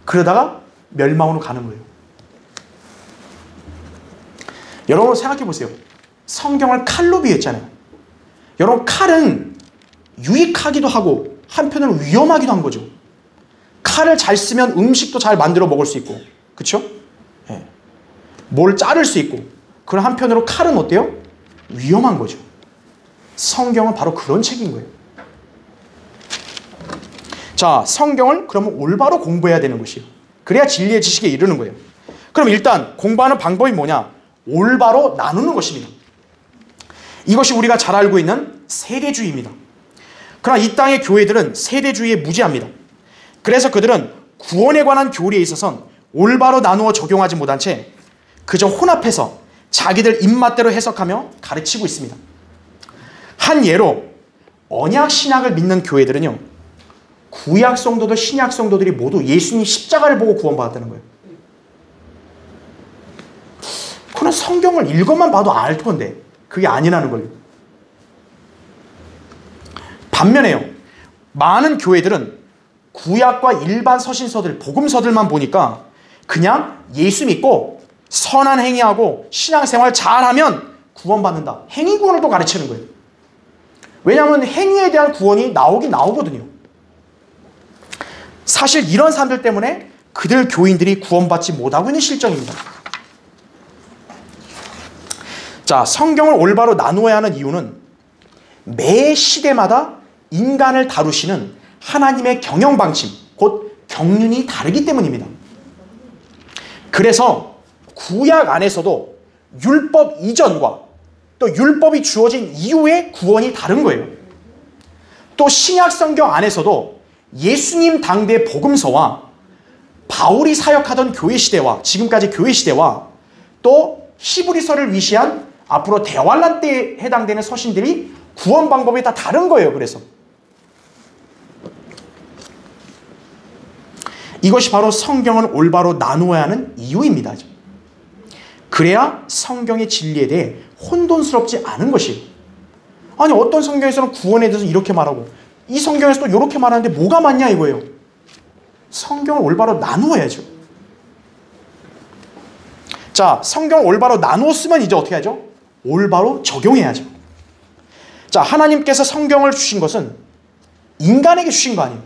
그러다가 멸망으로 가는 거예요. 여러분 생각해 보세요. 성경을 칼로 비유했잖아요. 여러분 칼은 유익하기도 하고 한편으로 위험하기도 한 거죠. 칼을 잘 쓰면 음식도 잘 만들어 먹을 수 있고, 그렇죠? 네. 뭘 자를 수 있고. 그럼 한편으로 칼은 어때요? 위험한 거죠. 성경은 바로 그런 책인 거예요. 자, 성경을 그러면 올바로 공부해야 되는 것이에요. 그래야 진리의 지식에 이르는 거예요. 그럼 일단 공부하는 방법이 뭐냐? 올바로 나누는 것입니다. 이것이 우리가 잘 알고 있는 세대주의입니다. 그러나 이 땅의 교회들은 세대주의에 무지합니다. 그래서 그들은 구원에 관한 교리에 있어서는 올바로 나누어 적용하지 못한 채 그저 혼합해서 자기들 입맛대로 해석하며 가르치고 있습니다. 한 예로 언약 신약을 믿는 교회들은요, 구약 성도들, 신약 성도들이 모두 예수님 십자가를 보고 구원받았다는 거예요. 그건 성경을 읽어만 봐도 알 건데 그게 아니라는 걸요. 반면에요, 많은 교회들은 구약과 일반 서신서들, 복음서들만 보니까 그냥 예수 믿고 선한 행위하고 신앙생활 잘하면 구원받는다. 행위 구원을 또 가르치는 거예요. 왜냐하면 행위에 대한 구원이 나오긴 나오거든요. 사실 이런 사람들 때문에 그들 교인들이 구원받지 못하고 있는 실정입니다. 자, 성경을 올바로 나누어야 하는 이유는 매 시대마다 인간을 다루시는 하나님의 경영 방침, 곧 경륜이 다르기 때문입니다. 그래서 구약 안에서도 율법 이전과 또 율법이 주어진 이후의 구원이 다른 거예요. 또 신약 성경 안에서도 예수님 당대 복음서와 바울이 사역하던 교회 시대와 지금까지 교회 시대와 또 히브리서를 위시한 앞으로 대환란 때에 해당되는 서신들이 구원 방법이 다 다른 거예요. 그래서 이것이 바로 성경을 올바로 나누어야 하는 이유입니다. 그래야 성경의 진리에 대해 혼돈스럽지 않은 것이에요. 아니 어떤 성경에서는 구원에 대해서 이렇게 말하고 이 성경에서도 이렇게 말하는데 뭐가 맞냐 이거예요. 성경을 올바로 나누어야죠. 자, 성경을 올바로 나누었으면 이제 어떻게 하죠? 올바로 적용해야죠. 자, 하나님께서 성경을 주신 것은 인간에게 주신 거 아니에요.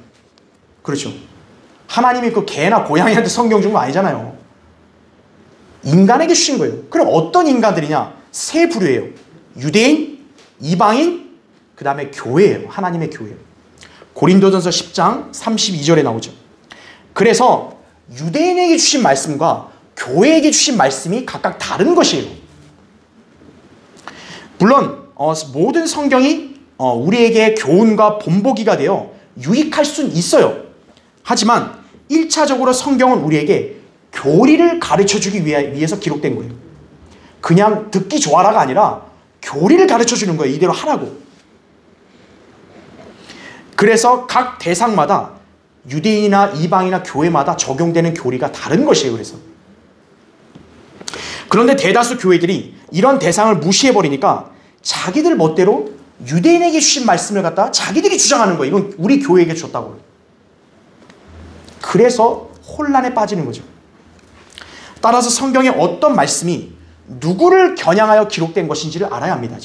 그렇죠. 하나님이 그 개나 고양이한테 성경 준 거 아니잖아요. 인간에게 주신 거예요. 그럼 어떤 인간들이냐? 세 부류예요. 유대인, 이방인, 그 다음에 교회예요. 하나님의 교회예요. 고린도전서 10장 32절에 나오죠. 그래서 유대인에게 주신 말씀과 교회에게 주신 말씀이 각각 다른 것이에요. 물론 모든 성경이 우리에게 교훈과 본보기가 되어 유익할 수는 있어요. 하지만 1차적으로 성경은 우리에게 교리를 가르쳐주기 위해서 기록된 거예요. 그냥 듣기 좋아라가 아니라 교리를 가르쳐주는 거예요. 이대로 하라고. 그래서 각 대상마다 유대인이나 이방이나 교회마다 적용되는 교리가 다른 것이에요. 그런데 대다수 교회들이 이런 대상을 무시해버리니까 자기들 멋대로 유대인에게 주신 말씀을 갖다가 자기들이 주장하는 거예요. 이건 우리 교회에게 줬다고. 그래서 혼란에 빠지는 거죠. 따라서 성경의 어떤 말씀이 누구를 겨냥하여 기록된 것인지를 알아야 합니다.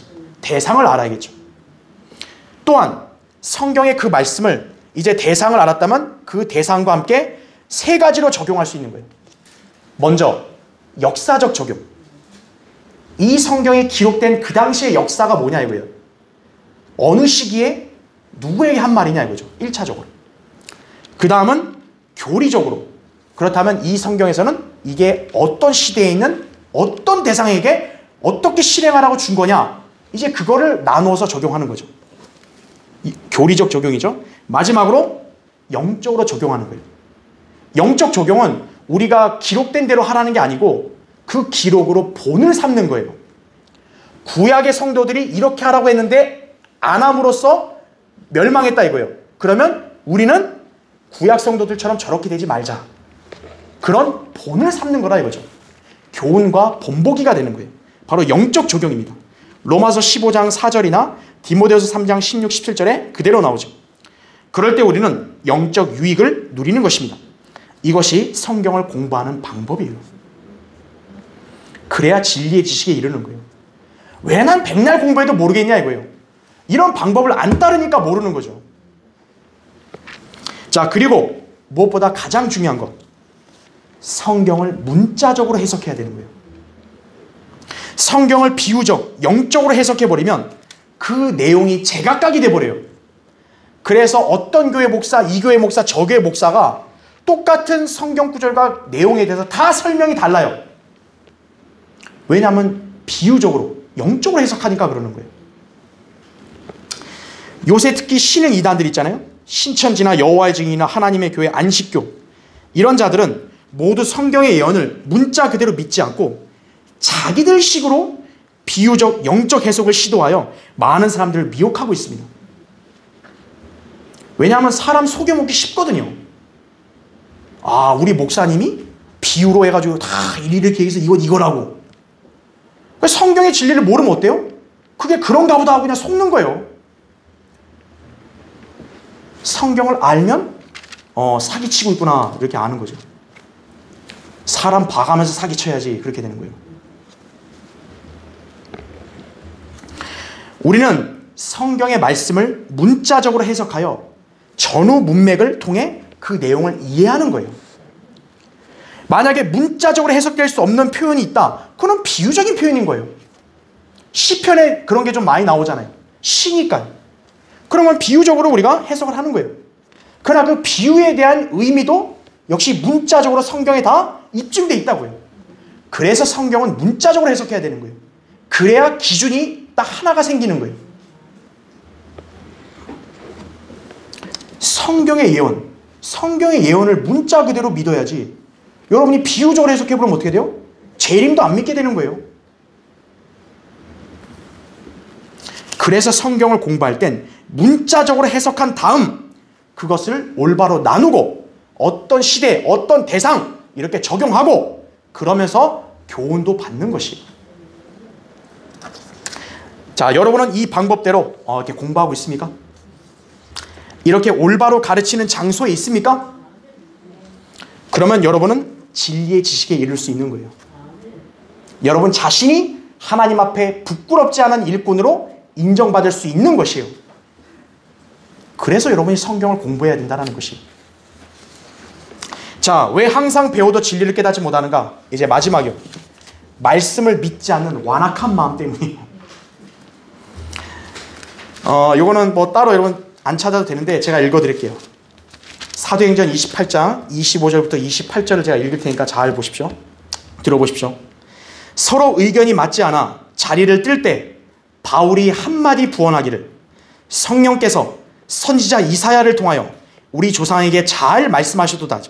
대상을 알아야겠죠. 또한 성경의 그 말씀을 이제 대상을 알았다면 그 대상과 함께 세 가지로 적용할 수 있는 거예요. 먼저 역사적 적용. 이 성경에 기록된 그 당시의 역사가 뭐냐 이거예요. 어느 시기에 누구에게 한 말이냐 이거죠. 1차적으로. 그 다음은 교리적으로. 그렇다면 이 성경에서는 이게 어떤 시대에 있는 어떤 대상에게 어떻게 실행하라고 준 거냐, 이제 그거를 나누어서 적용하는 거죠. 교리적 적용이죠. 마지막으로 영적으로 적용하는 거예요. 영적 적용은 우리가 기록된 대로 하라는 게 아니고 그 기록으로 본을 삼는 거예요. 구약의 성도들이 이렇게 하라고 했는데 안 함으로써 멸망했다 이거예요. 그러면 우리는 구약 성도들처럼 저렇게 되지 말자. 그런 본을 삼는 거라 이거죠. 교훈과 본보기가 되는 거예요. 바로 영적 적용입니다. 로마서 15장 4절이나 디모데후서 3장 16, 17절에 그대로 나오죠. 그럴 때 우리는 영적 유익을 누리는 것입니다. 이것이 성경을 공부하는 방법이에요. 그래야 진리의 지식에 이르는 거예요. 왜 난 백날 공부해도 모르겠냐 이거예요. 이런 방법을 안 따르니까 모르는 거죠. 자, 그리고 무엇보다 가장 중요한 것, 성경을 문자적으로 해석해야 되는 거예요. 성경을 비유적, 영적으로 해석해버리면 그 내용이 제각각이 돼버려요. 그래서 어떤 교회 목사, 이 교회 목사, 저 교회 목사가 똑같은 성경 구절과 내용에 대해서 다 설명이 달라요. 왜냐하면 비유적으로, 영적으로 해석하니까 그러는 거예요. 요새 특히 신흥 이단들 있잖아요. 신천지나 여호와의 증인이나 하나님의 교회, 안식교, 이런 자들은 모두 성경의 예언을 문자 그대로 믿지 않고 자기들 식으로 비유적, 영적 해석을 시도하여 많은 사람들을 미혹하고 있습니다. 왜냐하면 사람 속여먹기 쉽거든요. 아, 우리 목사님이 비유로 해가지고 다 이렇게 해서 이거라고. 성경의 진리를 모르면 어때요? 그게 그런가 보다 하고 그냥 속는 거예요. 성경을 알면 사기치고 있구나 이렇게 아는 거죠. 사람 봐가면서 사기쳐야지 그렇게 되는 거예요. 우리는 성경의 말씀을 문자적으로 해석하여 전후 문맥을 통해 그 내용을 이해하는 거예요. 만약에 문자적으로 해석될 수 없는 표현이 있다, 그건 비유적인 표현인 거예요. 시편에 그런 게 좀 많이 나오잖아요. 시니까. 그러면 비유적으로 우리가 해석을 하는 거예요. 그러나 그 비유에 대한 의미도 역시 문자적으로 성경에 다 입증되어 있다고요. 그래서 성경은 문자적으로 해석해야 되는 거예요. 그래야 기준이 딱 하나가 생기는 거예요. 성경의 예언, 성경의 예언을 문자 그대로 믿어야지 여러분이 비유적으로 해석해보면 어떻게 돼요? 재림도 안 믿게 되는 거예요. 그래서 성경을 공부할 땐 문자적으로 해석한 다음 그것을 올바로 나누고 어떤 시대, 어떤 대상 이렇게 적용하고 그러면서 교훈도 받는 것이에요. 자, 여러분은 이 방법대로 이렇게 공부하고 있습니까? 이렇게 올바로 가르치는 장소에 있습니까? 그러면 여러분은 진리의 지식에 이를 수 있는 거예요. 여러분 자신이 하나님 앞에 부끄럽지 않은 일꾼으로 인정받을 수 있는 것이에요. 그래서 여러분이 성경을 공부해야 된다는 것이. 자, 왜 항상 배워도 진리를 깨닫지 못하는가? 이제 마지막이요. 말씀을 믿지 않는 완악한 마음 때문이에요. 요거는 뭐 따로 여러분 안 찾아도 되는데 제가 읽어드릴게요. 사도행전 28장 25절부터 28절을 제가 읽을 테니까 잘 보십시오. 들어보십시오. 서로 의견이 맞지 않아 자리를 뜰 때 바울이 한마디 부언하기를 성령께서 선지자 이사야를 통하여 우리 조상에게 잘 말씀하시도다.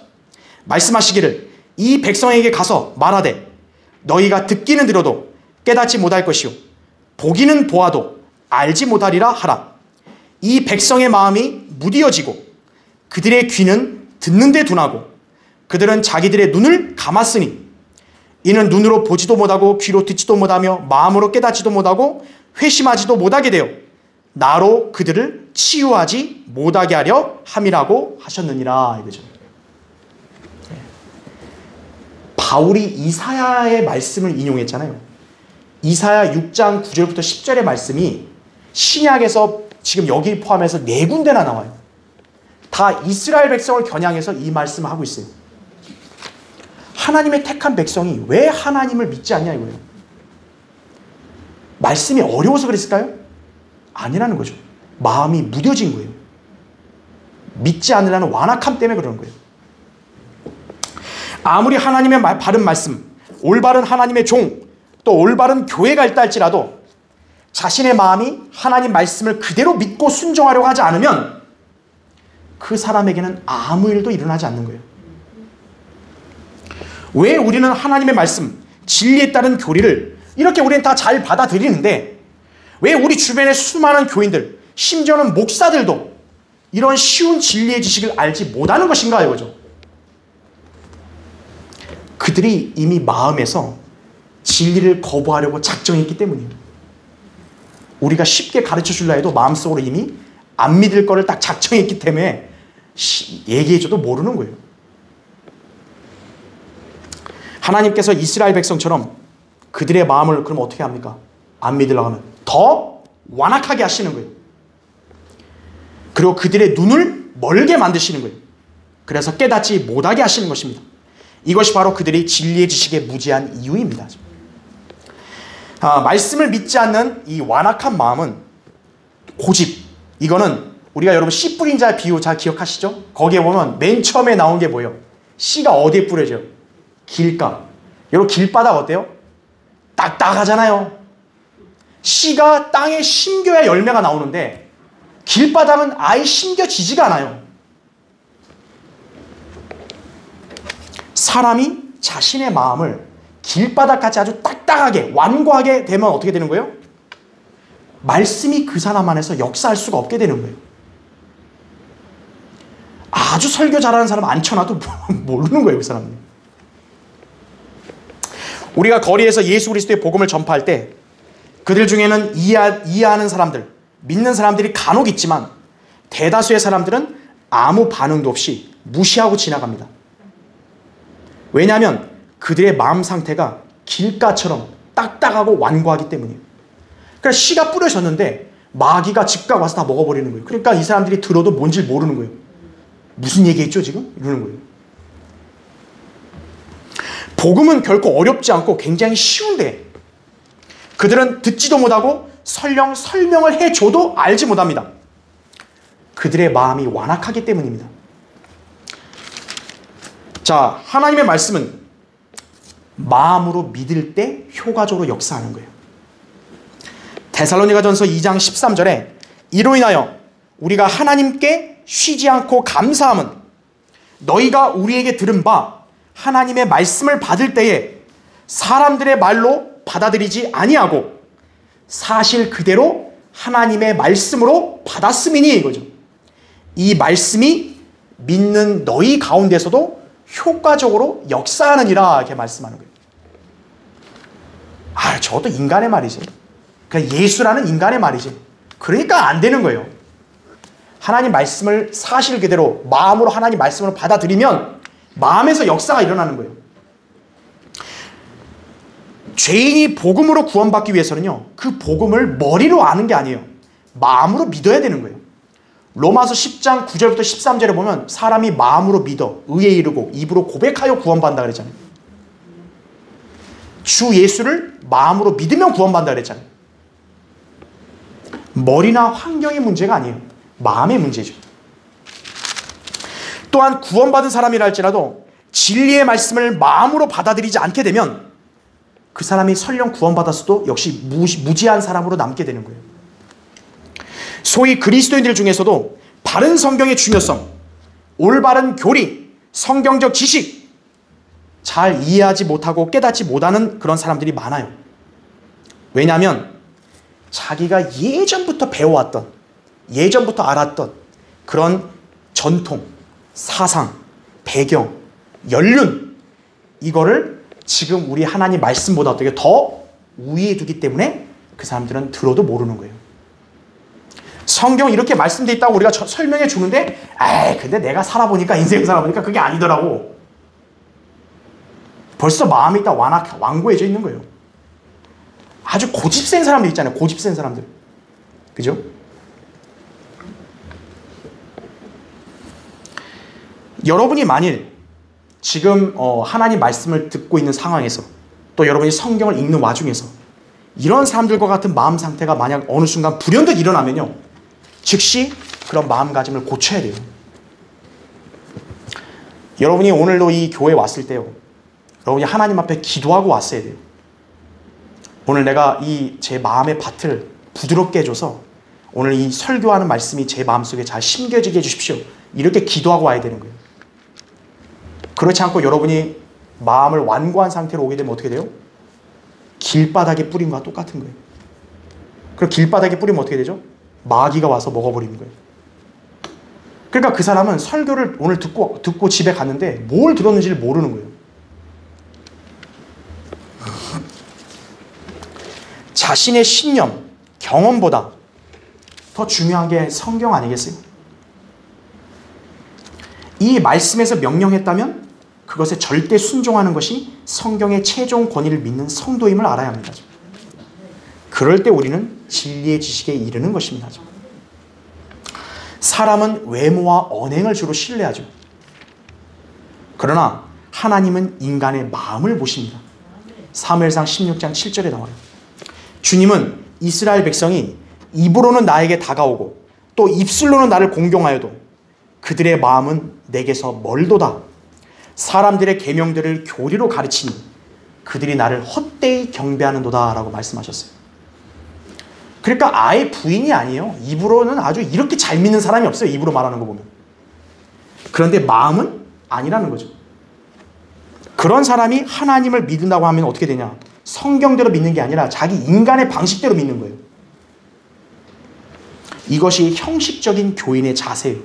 말씀하시기를 이 백성에게 가서 말하되 너희가 듣기는 들어도 깨닫지 못할 것이요 보기는 보아도 알지 못하리라 하라. 이 백성의 마음이 무디어지고 그들의 귀는 듣는 데 둔하고 그들은 자기들의 눈을 감았으니 이는 눈으로 보지도 못하고 귀로 듣지도 못하며 마음으로 깨닫지도 못하고 회심하지도 못하게 되어 나로 그들을 치유하지 못하게 하려 함이라고 하셨느니라 이거죠. 바울이 이사야의 말씀을 인용했잖아요. 이사야 6장 9절부터 10절의 말씀이 신약에서 지금 여기 포함해서 4군데나 나와요. 다 이스라엘 백성을 겨냥해서 이 말씀을 하고 있어요. 하나님의 택한 백성이 왜 하나님을 믿지 않냐 이거예요. 말씀이 어려워서 그랬을까요? 아니라는 거죠. 마음이 무뎌진 거예요. 믿지 않으려는 완악함 때문에 그러는 거예요. 아무리 하나님의 바른 말씀, 올바른 하나님의 종, 또 올바른 교회가 있다 할지라도 자신의 마음이 하나님 말씀을 그대로 믿고 순종하려고 하지 않으면 그 사람에게는 아무 일도 일어나지 않는 거예요. 왜 우리는 하나님의 말씀, 진리에 따른 교리를 이렇게 우리는 다 잘 받아들이는데 왜 우리 주변의 수많은 교인들, 심지어는 목사들도 이런 쉬운 진리의 지식을 알지 못하는 것인가 이거죠. 그들이 이미 마음에서 진리를 거부하려고 작정했기 때문이에요. 우리가 쉽게 가르쳐 주려 해도 마음속으로 이미 안 믿을 거를 딱 작정했기 때문에 얘기해줘도 모르는 거예요. 하나님께서 이스라엘 백성처럼 그들의 마음을 그럼 어떻게 합니까? 안 믿으려고 하면 더 완악하게 하시는 거예요. 그리고 그들의 눈을 멀게 만드시는 거예요. 그래서 깨닫지 못하게 하시는 것입니다. 이것이 바로 그들이 진리의 지식에 무지한 이유입니다. 말씀을 믿지 않는 이 완악한 마음은 고집. 이거는 우리가 여러분 씨 뿌린 자 비유 잘 기억하시죠? 거기에 보면 맨 처음에 나온 게 뭐예요? 씨가 어디에 뿌려져요? 길가. 여러분 길바닥 어때요? 딱딱하잖아요. 씨가 땅에 심겨야 열매가 나오는데 길바닥은 아예 심겨지지가 않아요. 사람이 자신의 마음을 길바닥같이 아주 딱딱하게 완고하게 되면 어떻게 되는 거예요? 말씀이 그 사람 안에서 역사할 수가 없게 되는 거예요. 아주 설교 잘하는 사람 앉혀놔도 모르는 거예요, 그 사람은. 우리가 거리에서 예수 그리스도의 복음을 전파할 때 그들 중에는 이해하는 사람들, 믿는 사람들이 간혹 있지만 대다수의 사람들은 아무 반응도 없이 무시하고 지나갑니다. 왜냐하면 그들의 마음 상태가 길가처럼 딱딱하고 완고하기 때문이에요. 그러니까 씨가 뿌려졌는데 마귀가 즉각 와서 다 먹어버리는 거예요. 그러니까 이 사람들이 들어도 뭔지 모르는 거예요. 무슨 얘기했죠 지금? 이러는 거예요. 복음은 결코 어렵지 않고 굉장히 쉬운데 그들은 듣지도 못하고 설령 설명을 해줘도 알지 못합니다. 그들의 마음이 완악하기 때문입니다. 자, 하나님의 말씀은 마음으로 믿을 때 효과적으로 역사하는 거예요. 데살로니가전서 2장 13절에 이로 인하여 우리가 하나님께 쉬지 않고 감사함은 너희가 우리에게 들은 바 하나님의 말씀을 받을 때에 사람들의 말로 받아들이지 아니하고 사실 그대로 하나님의 말씀으로 받았음이니 이거죠. 이 말씀이 믿는 너희 가운데서도 효과적으로 역사하느니라 이렇게 말씀하는 거예요. 저것도 인간의 말이지. 그러니까 예수라는 인간의 말이지. 그러니까 안 되는 거예요. 하나님 말씀을 사실 그대로 마음으로 하나님 말씀을 받아들이면 마음에서 역사가 일어나는 거예요. 죄인이 복음으로 구원받기 위해서는요, 그 복음을 머리로 아는 게 아니에요. 마음으로 믿어야 되는 거예요. 로마서 10장 9절부터 13절에 보면 사람이 마음으로 믿어 의에 이르고 입으로 고백하여 구원받는다 그랬잖아요. 주 예수를 마음으로 믿으면 구원받는다 그랬잖아요. 머리나 환경의 문제가 아니에요. 마음의 문제죠. 또한 구원받은 사람이라 할지라도 진리의 말씀을 마음으로 받아들이지 않게 되면 그 사람이 설령 구원받았어도 역시 무지한 사람으로 남게 되는 거예요. 소위 그리스도인들 중에서도 바른 성경의 중요성, 올바른 교리, 성경적 지식 잘 이해하지 못하고 깨닫지 못하는 그런 사람들이 많아요. 왜냐하면 자기가 예전부터 배워왔던, 예전부터 알았던 그런 전통, 사상, 배경, 연륜 이거를 지금 우리 하나님 말씀보다 어떻게 더 우위에 두기 때문에 그 사람들은 들어도 모르는 거예요. 성경 이렇게 말씀되어 있다고 우리가 설명해 주는데 근데 내가 살아보니까 인생 살아보니까 그게 아니더라고. 벌써 마음이 다 완고해져 있는 거예요. 아주 고집센 사람들 있잖아요. 고집센 사람들. 그죠? 여러분이 만일 지금 하나님 말씀을 듣고 있는 상황에서 또 여러분이 성경을 읽는 와중에서 이런 사람들과 같은 마음 상태가 만약 어느 순간 불현듯 일어나면요, 즉시 그런 마음가짐을 고쳐야 돼요. 여러분이 오늘도 이 교회에 왔을 때요, 여러분이 하나님 앞에 기도하고 왔어야 돼요. 오늘 내가 이 제 마음의 밭을 부드럽게 해줘서 오늘 이 설교하는 말씀이 제 마음속에 잘 심겨지게 해주십시오. 이렇게 기도하고 와야 되는 거예요. 그렇지 않고 여러분이 마음을 완고한 상태로 오게 되면 어떻게 돼요? 길바닥에 뿌린 거와 똑같은 거예요. 그리고 길바닥에 뿌리면 어떻게 되죠? 마귀가 와서 먹어버리는 거예요. 그러니까 그 사람은 설교를 오늘 듣고 집에 갔는데 뭘 들었는지를 모르는 거예요. 자신의 신념, 경험보다 더 중요한 게 성경 아니겠어요? 이 말씀에서 명령했다면 그것에 절대 순종하는 것이 성경의 최종 권위를 믿는 성도임을 알아야 합니다. 그럴 때 우리는 진리의 지식에 이르는 것입니다. 사람은 외모와 언행을 주로 신뢰하죠. 그러나 하나님은 인간의 마음을 보십니다. 사무엘상 16장 7절에 나와요. 주님은 이스라엘 백성이 입으로는 나에게 다가오고 또 입술로는 나를 공경하여도 그들의 마음은 내게서 멀도다. 사람들의 계명들을 교리로 가르치니 그들이 나를 헛되이 경배하는도다 라고 말씀하셨어요. 그러니까 아예 부인이 아니에요. 입으로는 아주 이렇게 잘 믿는 사람이 없어요. 입으로 말하는 거 보면. 그런데 마음은 아니라는 거죠. 그런 사람이 하나님을 믿는다고 하면 어떻게 되냐? 성경대로 믿는 게 아니라 자기 인간의 방식대로 믿는 거예요. 이것이 형식적인 교인의 자세예요.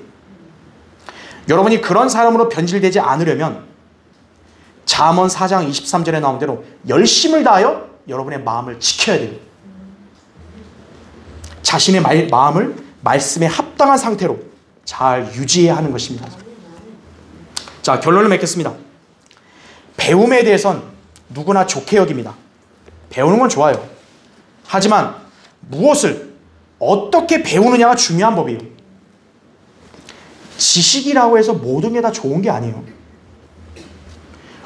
여러분이 그런 사람으로 변질되지 않으려면 잠언 4장 23절에 나온 대로 열심을 다하여 여러분의 마음을 지켜야 돼요. 자신의 마음을 말씀에 합당한 상태로 잘 유지해야 하는 것입니다. 자, 결론을 맺겠습니다. 배움에 대해선 누구나 좋게 여깁니다. 배우는 건 좋아요. 하지만 무엇을 어떻게 배우느냐가 중요한 법이에요. 지식이라고 해서 모든 게 다 좋은 게 아니에요.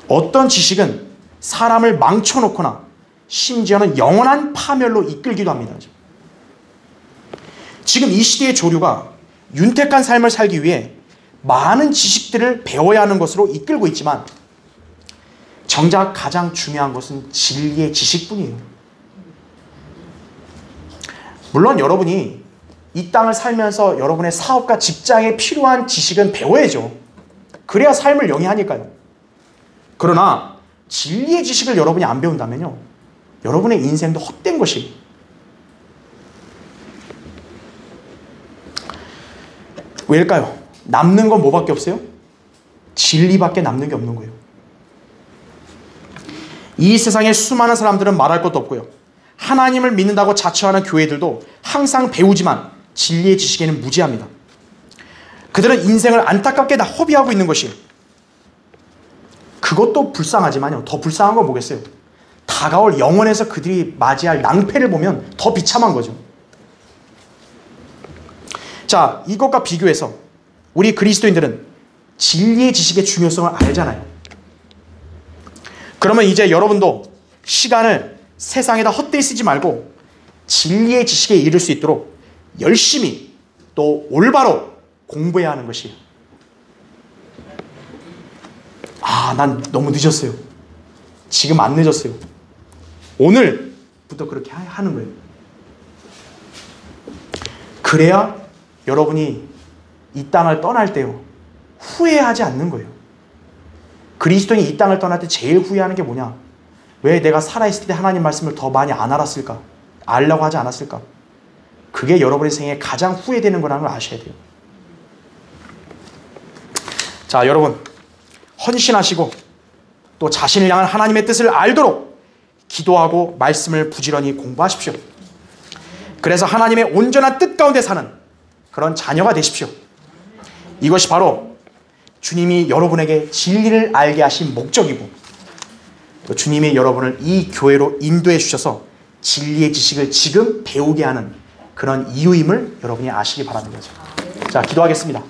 어떤 지식은 사람을 망쳐놓거나 심지어는 영원한 파멸로 이끌기도 합니다. 지금 이 시대의 조류가 윤택한 삶을 살기 위해 많은 지식들을 배워야 하는 것으로 이끌고 있지만 정작 가장 중요한 것은 진리의 지식뿐이에요. 물론 여러분이 이 땅을 살면서 여러분의 사업과 직장에 필요한 지식은 배워야죠. 그래야 삶을 영위하니까요. 그러나 진리의 지식을 여러분이 안 배운다면요, 여러분의 인생도 헛된 것이에요. 왜일까요? 남는 건 뭐밖에 없어요? 진리밖에 남는 게 없는 거예요. 이 세상에 수많은 사람들은 말할 것도 없고요, 하나님을 믿는다고 자처하는 교회들도 항상 배우지만 진리의 지식에는 무지합니다. 그들은 인생을 안타깝게 다 허비하고 있는 것이에요. 그것도 불쌍하지만요, 더 불쌍한 건 뭐겠어요? 다가올 영원에서 그들이 맞이할 낭패를 보면 더 비참한 거죠. 자, 이것과 비교해서 우리 그리스도인들은 진리의 지식의 중요성을 알잖아요. 그러면 이제 여러분도 시간을 세상에다 헛되이 쓰지 말고 진리의 지식에 이를 수 있도록 열심히 또 올바로 공부해야 하는 것이에요. 난 너무 늦었어요. 지금 안 늦었어요. 오늘부터 그렇게 하는 거예요. 그래야 여러분이 이 땅을 떠날 때요, 후회하지 않는 거예요. 그리스도인이 이 땅을 떠날 때 제일 후회하는 게 뭐냐? 왜 내가 살아있을 때 하나님 말씀을 더 많이 안 알았을까? 알려고 하지 않았을까? 그게 여러분의 생에 가장 후회되는 거라는 걸 아셔야 돼요. 자, 여러분, 헌신하시고 또 자신을 향한 하나님의 뜻을 알도록 기도하고 말씀을 부지런히 공부하십시오. 그래서 하나님의 온전한 뜻 가운데 사는 그런 자녀가 되십시오. 이것이 바로 주님이 여러분에게 진리를 알게 하신 목적이고, 또 주님이 여러분을 이 교회로 인도해 주셔서 진리의 지식을 지금 배우게 하는 그런 이유임을 여러분이 아시기 바랍니다. 자, 기도하겠습니다.